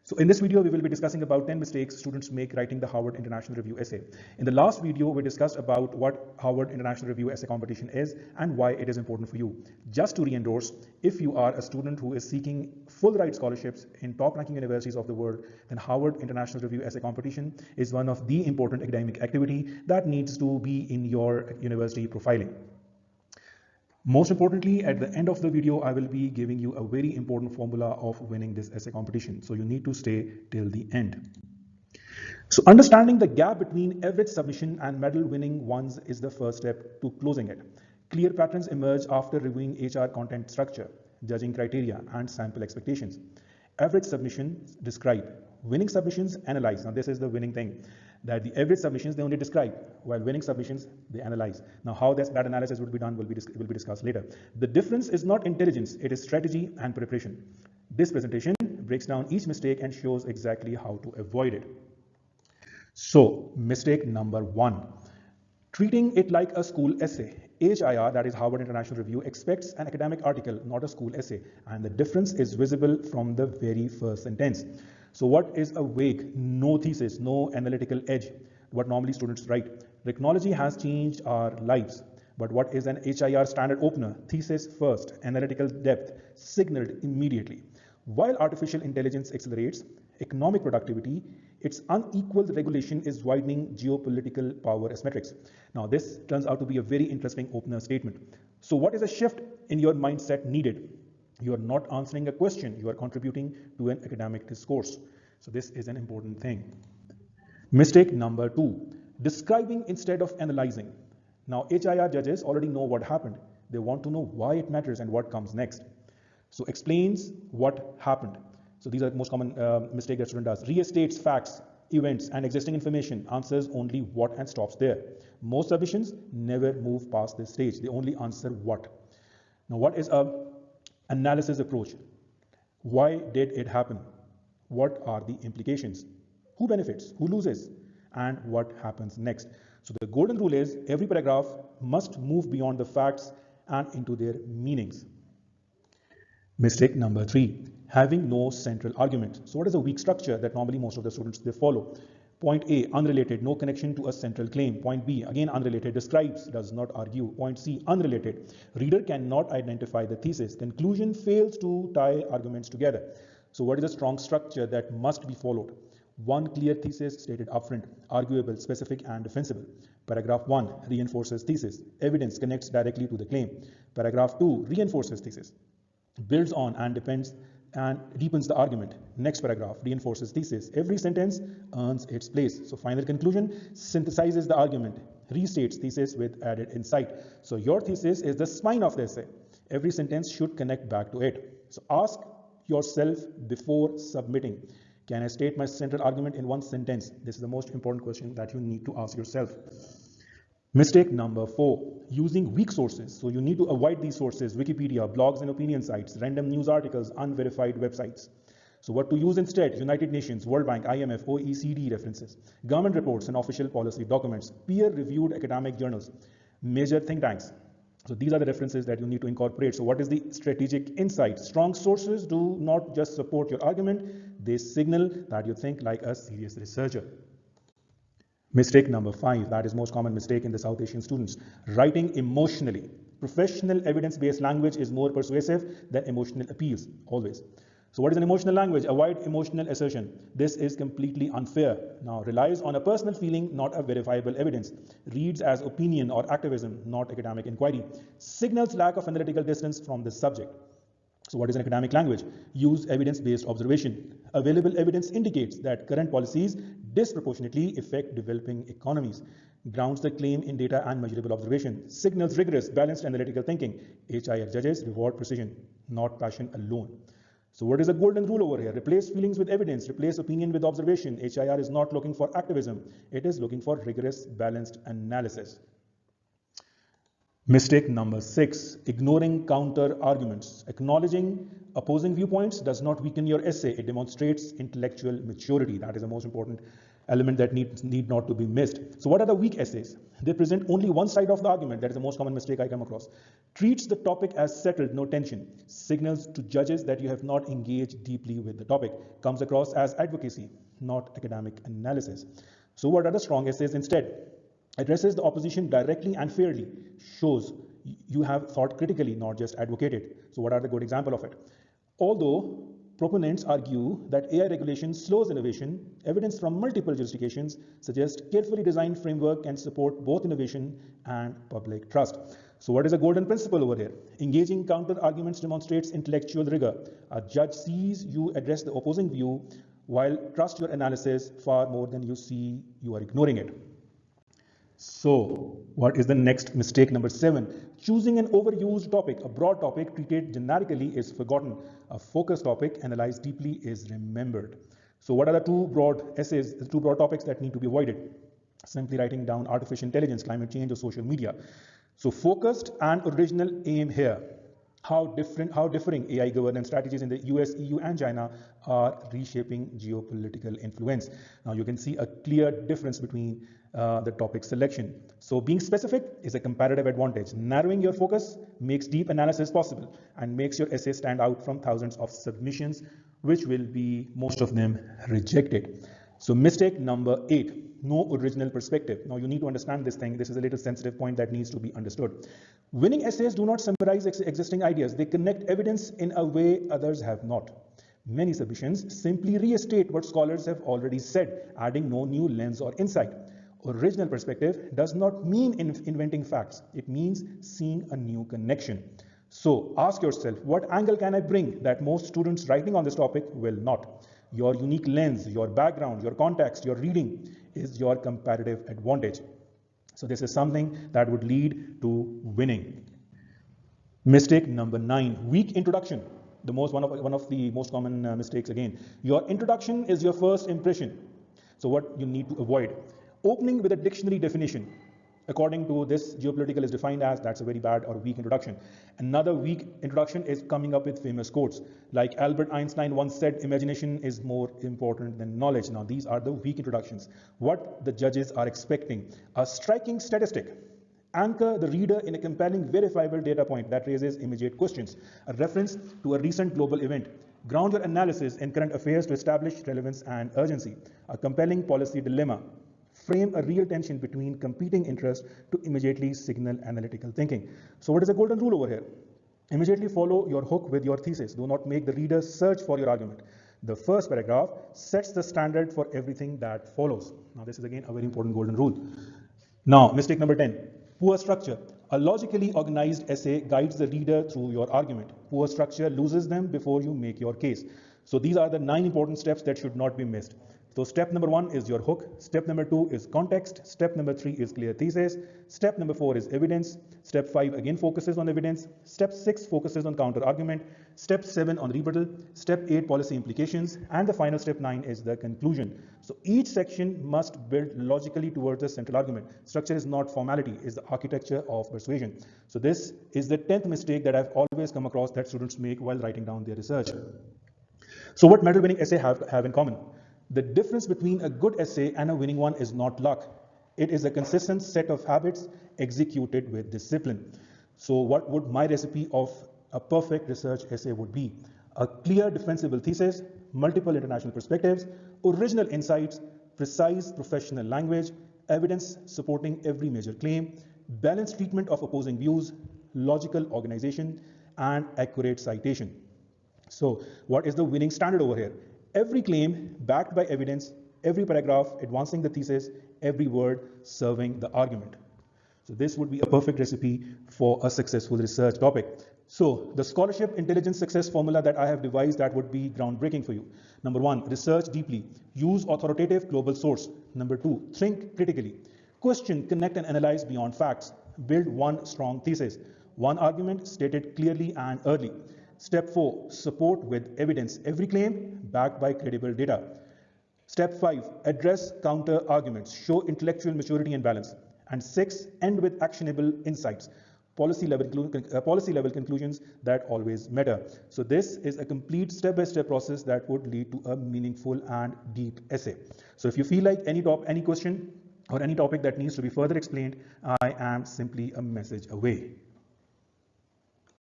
So in this video, we will be discussing about 10 mistakes students make writing the Harvard International Review essay. In the last video, we discussed about what Harvard International Review Essay Competition is and why it is important for you. Just to re-endorse, if you are a student who is seeking full ride scholarships in top-ranking universities of the world, then Harvard International Review Essay Competition is one of the important academic activity that needs to be in your university profiling. Most importantly, at the end of the video, I will be giving you a very important formula of winning this essay competition. So you need to stay till the end. So understanding the gap between average submission and medal winning ones is the first step to closing it. Clear patterns emerge after reviewing HR content structure, judging criteria, and sample expectations. Average submissions describe. Winning submissions analyze. Now this is the winning thing, that the average submissions they only describe, while winning submissions they analyze. Now how that analysis would be done will be discussed later. The difference is not intelligence, it is strategy and preparation. This presentation breaks down each mistake and shows exactly how to avoid it. So mistake number 1, treating it like a school essay. HIR, that is Harvard International Review, expects an academic article, not a school essay, and the difference is visible from the very first sentence. So what is a vague, no thesis, no analytical edge, what normally students write? Technology has changed our lives, but what is an HIR standard opener? Thesis first, analytical depth, signaled immediately. While artificial intelligence accelerates economic productivity, its unequal regulation is widening geopolitical power asymmetrics. Now this turns out to be a very interesting opener statement. So what is a shift in your mindset needed? You are not answering a question, you are contributing to an academic discourse. So this is an important thing. Mistake number 2, describing instead of analyzing. Now HIR judges already know what happened. They want to know why it matters and what comes next. So explains what happened. So these are the most common mistake that student does. Restates facts, events, and existing information, answers only what and stops there. Most submissions never move past this stage. They only answer what. Now what is a analysis approach? Why did it happen? What are the implications? Who benefits? Who loses? And what happens next? So the golden rule is every paragraph must move beyond the facts and into their meanings. Mistake number 3, having no central argument. So what is a weak structure that normally most of the students they follow? Point A, unrelated, no connection to a central claim. Point B, again unrelated, describes, does not argue. Point C, unrelated, reader cannot identify the thesis. Conclusion fails to tie arguments together. So what is a strong structure that must be followed? One clear thesis stated upfront, arguable, specific, and defensible. Paragraph 1 reinforces thesis. Evidence connects directly to the claim. Paragraph 2 reinforces thesis, builds on and deepens the argument. Next paragraph reinforces thesis. Every sentence earns its place. So final conclusion synthesizes the argument, restates thesis with added insight. So your thesis is the spine of the essay. Every sentence should connect back to it. So ask yourself before submitting, can I state my central argument in one sentence? This is the most important question that you need to ask yourself. Mistake number 4, using weak sources. So you need to avoid these sources: Wikipedia, blogs and opinion sites, random news articles, unverified websites. So what to use instead? United Nations, World Bank, IMF, OECD references, government reports and official policy documents, peer-reviewed academic journals, major think tanks. So these are the references that you need to incorporate. So what is the strategic insight? Strong sources do not just support your argument, they signal that you think like a serious researcher. Mistake number 5, that is most common mistake in the South Asian students, writing emotionally. Professional evidence-based language is more persuasive than emotional appeals, always. So what is an emotional language? Avoid emotional assertion. This is completely unfair. Now relies on a personal feeling, not a verifiable evidence. Reads as opinion or activism, not academic inquiry. Signals lack of analytical distance from the subject. So what is an academic language? Use evidence-based observation. Available evidence indicates that current policies disproportionately affect developing economies. Grounds the claim in data and measurable observation. Signals rigorous, balanced analytical thinking. HIR judges reward precision, not passion alone. So what is the golden rule over here? Replace feelings with evidence, replace opinion with observation. HIR is not looking for activism. It is looking for rigorous, balanced analysis. Mistake number 6, ignoring counter arguments. Acknowledging opposing viewpoints does not weaken your essay. It demonstrates intellectual maturity. That is the most important element that need not to be missed. So what are the weak essays? They present only one side of the argument. That is the most common mistake I come across. Treats the topic as settled, no tension. Signals to judges that you have not engaged deeply with the topic. Comes across as advocacy, not academic analysis. So what are the strong essays instead? Addresses the opposition directly and fairly. Shows you have thought critically, not just advocated. So what are the good example of it? Although proponents argue that AI regulation slows innovation, evidence from multiple justifications suggests carefully designed framework can support both innovation and public trust. So what is a golden principle over here? Engaging counter arguments demonstrates intellectual rigor. A judge sees you address the opposing view while trust your analysis far more than you see you are ignoring it. So what is the next mistake? Number 7, choosing an overused topic. A broad topic treated generically is forgotten. A focused topic analyzed deeply is remembered. So what are the two broad essays, the two broad topics that need to be avoided? Simply writing down artificial intelligence, climate change, or social media. So focused and original aim here. How differing AI governance strategies in the US, EU, and China are reshaping geopolitical influence. Now you can see a clear difference between the topic selection. So being specific is a comparative advantage. Narrowing your focus makes deep analysis possible and makes your essay stand out from thousands of submissions, which will be most of them rejected. So mistake number 8, no original perspective. Now you need to understand this thing. This is a little sensitive point that needs to be understood. Winning essays do not summarize existing ideas. They connect evidence in a way others have not. Many submissions simply restate what scholars have already said, adding no new lens or insight. Original perspective does not mean inventing facts. It means seeing a new connection. So ask yourself, what angle can I bring that most students writing on this topic will not? Your unique lens, your background, your context, your reading is your comparative advantage. So this is something that would lead to winning. Mistake number 9, weak introduction. One of the most common mistakes again. Your introduction is your first impression. So what you need to avoid? Opening with a dictionary definition. According to this, geopolitical is defined as, that's a very bad or weak introduction. Another weak introduction is coming up with famous quotes. Like Albert Einstein once said, imagination is more important than knowledge. Now these are the weak introductions. What the judges are expecting. A striking statistic. Anchor the reader in a compelling, verifiable data point that raises immediate questions. A reference to a recent global event. Ground your analysis in current affairs to establish relevance and urgency. A compelling policy dilemma. Frame a real tension between competing interests to immediately signal analytical thinking. So what is the golden rule over here? Immediately follow your hook with your thesis. Do not make the reader search for your argument. The first paragraph sets the standard for everything that follows. Now this is again a very important golden rule. Now mistake number 10, poor structure. A logically organized essay guides the reader through your argument. Poor structure loses them before you make your case. So these are the 9 important steps that should not be missed. So step number 1 is your hook. Step number 2 is context. Step number 3 is clear thesis. Step number 4 is evidence. Step 5 again focuses on evidence. Step 6 focuses on counter argument. Step 7 on rebuttal. Step 8 policy implications. And the final step 9 is the conclusion. So each section must build logically towards the central argument. Structure is not formality, it's the architecture of persuasion. So this is the 10th mistake that I've always come across that students make while writing down their research. So what medal winning essay have in common? The difference between a good essay and a winning one is not luck. It is a consistent set of habits executed with discipline. So what would my recipe of a perfect research essay would be? A clear defensible thesis, multiple international perspectives, original insights, precise professional language, evidence supporting every major claim, balanced treatment of opposing views, logical organization, and accurate citation. So what is the winning standard over here? Every claim backed by evidence, every paragraph advancing the thesis, every word serving the argument. So this would be a perfect recipe for a successful research topic. So the scholarship intelligence success formula that I have devised that would be groundbreaking for you. Number 1, research deeply. Use authoritative global source. Number 2, think critically. Question, connect and analyze beyond facts. Build one strong thesis. One argument stated clearly and early. Step 4, support with evidence. Every claim backed by credible data. Step 5, address counter arguments. Show intellectual maturity and balance. And 6, end with actionable insights. policy level conclusions that always matter. So this is a complete step-by-step process that would lead to a meaningful and deep essay. So if you feel like any question or any topic that needs to be further explained, I am simply a message away.